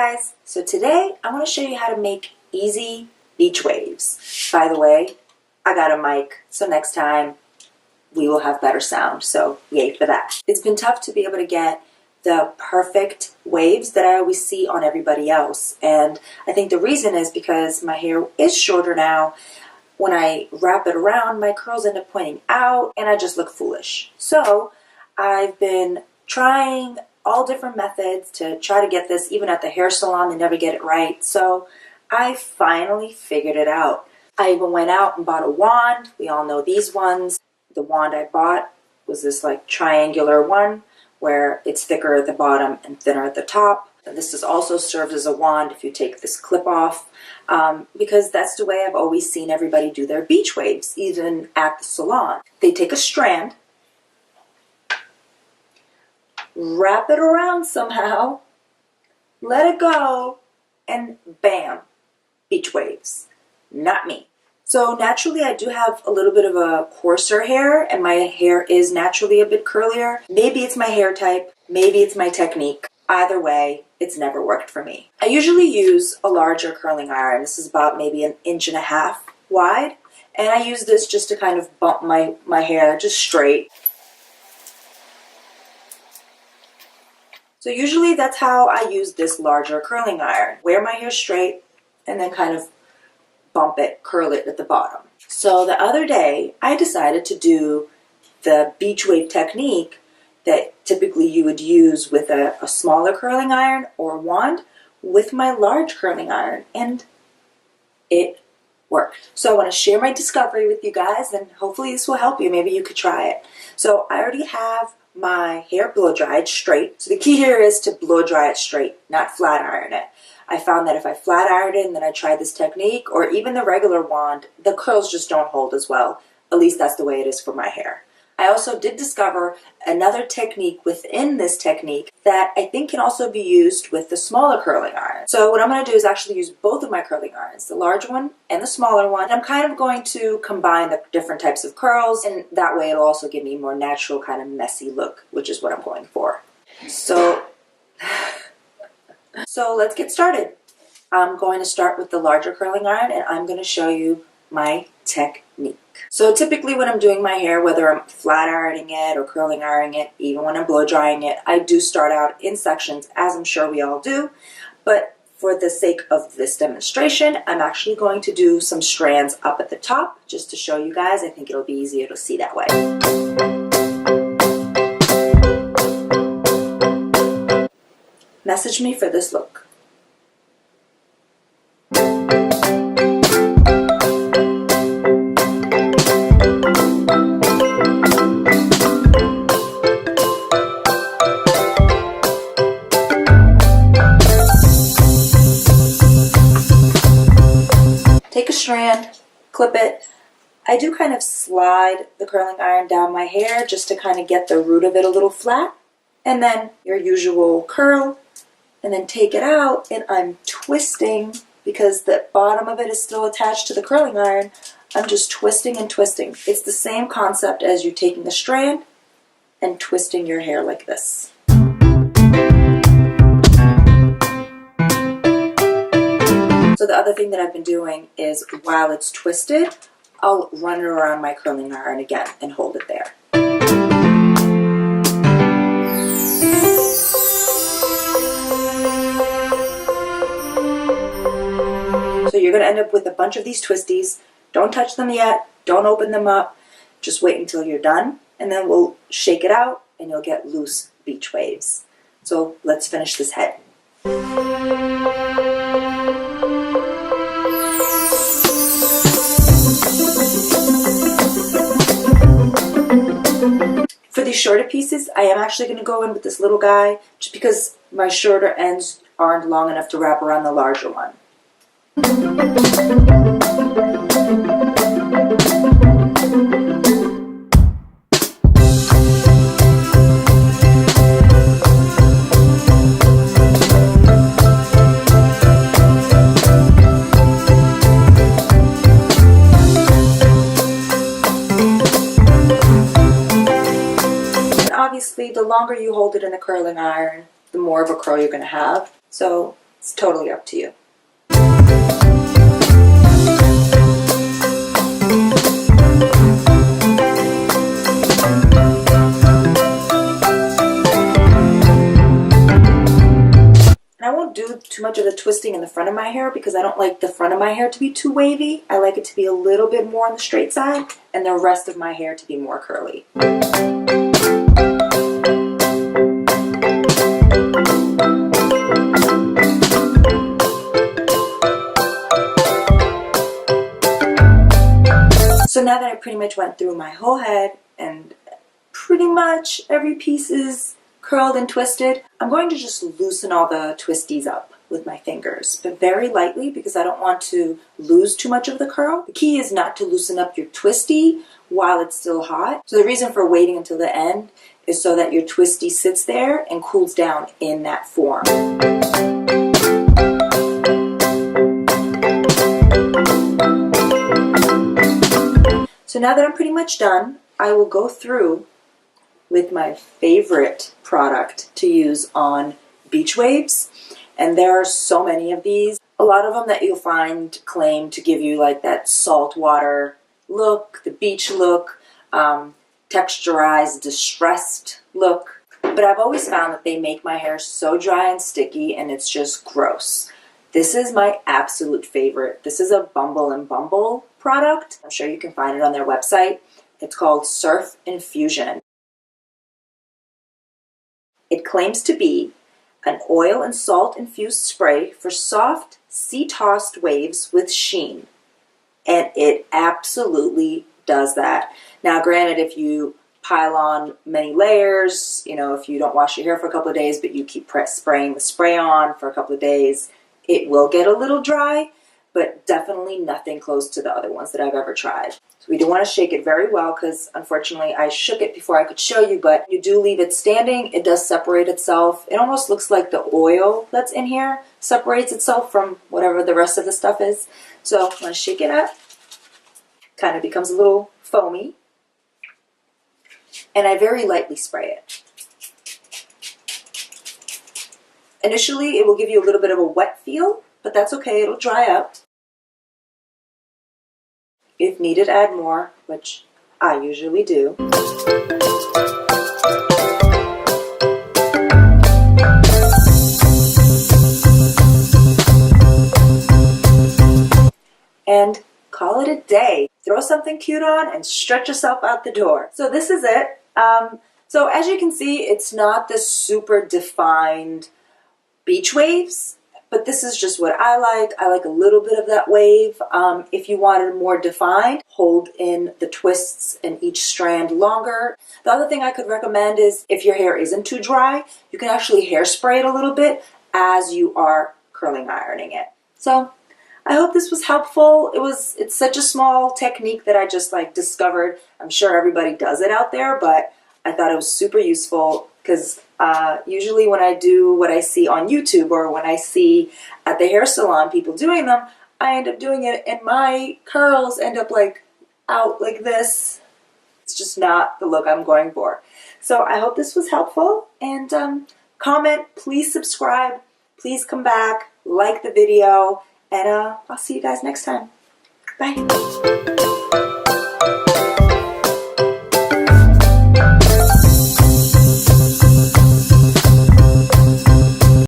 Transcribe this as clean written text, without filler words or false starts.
guys, so today I want to show you how to make easy beach waves. By the way, I got a mic, so next time we will have better sound, so yay for that. It's been tough to be able to get the perfect waves that I always see on everybody else, and I think the reason is because my hair is shorter now. When I wrap it around, my curls end up pointing out and I just look foolish. So I've been trying all different methods to try to get this. Even at the hair salon, they never get it right. So I finally figured it out. I even went out and bought a wand. We all know these ones. The wand I bought was this like triangular one where it's thicker at the bottom and thinner at the top. And this also serves as a wand if you take this clip off, because that's the way I've always seen everybody do their beach waves, even at the salon. They take a strand, wrap it around somehow, let it go, and bam, beach waves. Not me. So naturally I do have a little bit of a coarser hair, and my hair is naturally a bit curlier. Maybe it's my hair type, maybe it's my technique. Either way, it's never worked for me. I usually use a larger curling iron. This is about maybe 1.5 inches wide, and I use this just to kind of bump my hair just straight. So usually that's how I use this larger curling iron. Wear my hair straight and then kind of bump it, curl it at the bottom. So the other day I decided to do the beach wave technique that typically you would use with a smaller curling iron or wand with my large curling iron, and it worked. So I want to share my discovery with you guys, and hopefully this will help you. Maybe you could try it. So I already have my hair blow dried straight. So the key here is to blow dry it straight, not flat iron it. I found that if I flat ironed it and then I tried this technique, or even the regular wand, the curls just don't hold as well. At least that's the way it is for my hair. I also did discover another technique within this technique that I think can also be used with the smaller curling iron. So what I'm going to do is actually use both of my curling irons, the large one and the smaller one. I'm kind of going to combine the different types of curls, and that way it'll also give me a more natural kind of messy look, which is what I'm going for. So let's get started. I'm going to start with the larger curling iron, and I'm going to show you my technique. So typically when I'm doing my hair, whether I'm flat ironing it or curling ironing it, even when I'm blow drying it, I do start out in sections, as I'm sure we all do. But for the sake of this demonstration, I'm actually going to do some strands up at the top just to show you guys. I think it'll be easier to see that way. Message me for this look. Take a strand, clip it. I do kind of slide the curling iron down my hair just to kind of get the root of it a little flat. And then your usual curl, and then take it out, and I'm twisting because the bottom of it is still attached to the curling iron. I'm just twisting and twisting. It's the same concept as you taking a strand and twisting your hair like this. So the other thing that I've been doing is while it's twisted, I'll run it around my curling iron again and hold it there. So you're going to end up with a bunch of these twisties. Don't touch them yet. Don't open them up. Just wait until you're done, and then we'll shake it out and you'll get loose beach waves. So let's finish this head. For these shorter pieces, I am actually going to go in with this little guy just because my shorter ends aren't long enough to wrap around the larger one. Obviously, the longer you hold it in the curling iron, the more of a curl you're going to have. So It's totally up to you. I won't do too much of the twisting in the front of my hair because I don't like the front of my hair to be too wavy. I like it to be a little bit more on the straight side and the rest of my hair to be more curly. So now that I pretty much went through my whole head and pretty much every piece is curled and twisted, I'm going to just loosen all the twisties up with my fingers, but very lightly because I don't want to lose too much of the curl. The key is not to loosen up your twisty while it's still hot. So the reason for waiting until the end is so that your twisty sits there and cools down in that form. So now that I'm pretty much done, I will go through with my favorite product to use on beach waves. And there are so many of these. A lot of them that you'll find claim to give you like that saltwater look, the beach look, texturized, distressed look. But I've always found that they make my hair so dry and sticky and it's just gross. This is my absolute favorite. This is a Bumble Bumble product. I'm sure you can find it on their website. It's called Surf Fusion. It claims to be an oil and salt infused spray for soft, sea-tossed waves with sheen. And it absolutely does that. Now, granted, if you pile on many layers, if you don't wash your hair for a couple of days, but you keep spraying the spray on for a couple of days, it will get a little dry, but definitely nothing close to the other ones that I've ever tried. So we do want to shake it very well because unfortunately I shook it before I could show you, but you do leave it standing, it does separate itself. It almost looks like the oil that's in here separates itself from whatever the rest of the stuff is. So I'm going to shake it up. Kind of becomes a little foamy. And I very lightly spray it. Initially it will give you a little bit of a wet feel, but that's okay, it'll dry up. If needed, add more, which I usually do. And call it a day. Throw something cute on and stretch yourself out the door. So this is it. So as you can see, it's not this super defined beach waves. But this is just what I like. I like a little bit of that wave. If you want it more defined, hold in the twists in each strand longer. The other thing I could recommend is if your hair isn't too dry, you can actually hairspray it a little bit as you are curling ironing it. So I hope this was helpful. It's such a small technique that I just discovered. I'm sure everybody does it out there, but I thought it was super useful because usually when I do what I see on YouTube or when I see at the hair salon people doing them, I end up doing it and my curls end up out like this. It's just not the look I'm going for. So I hope this was helpful, and comment, please subscribe, please come back, like the video, and I'll see you guys next time. Bye.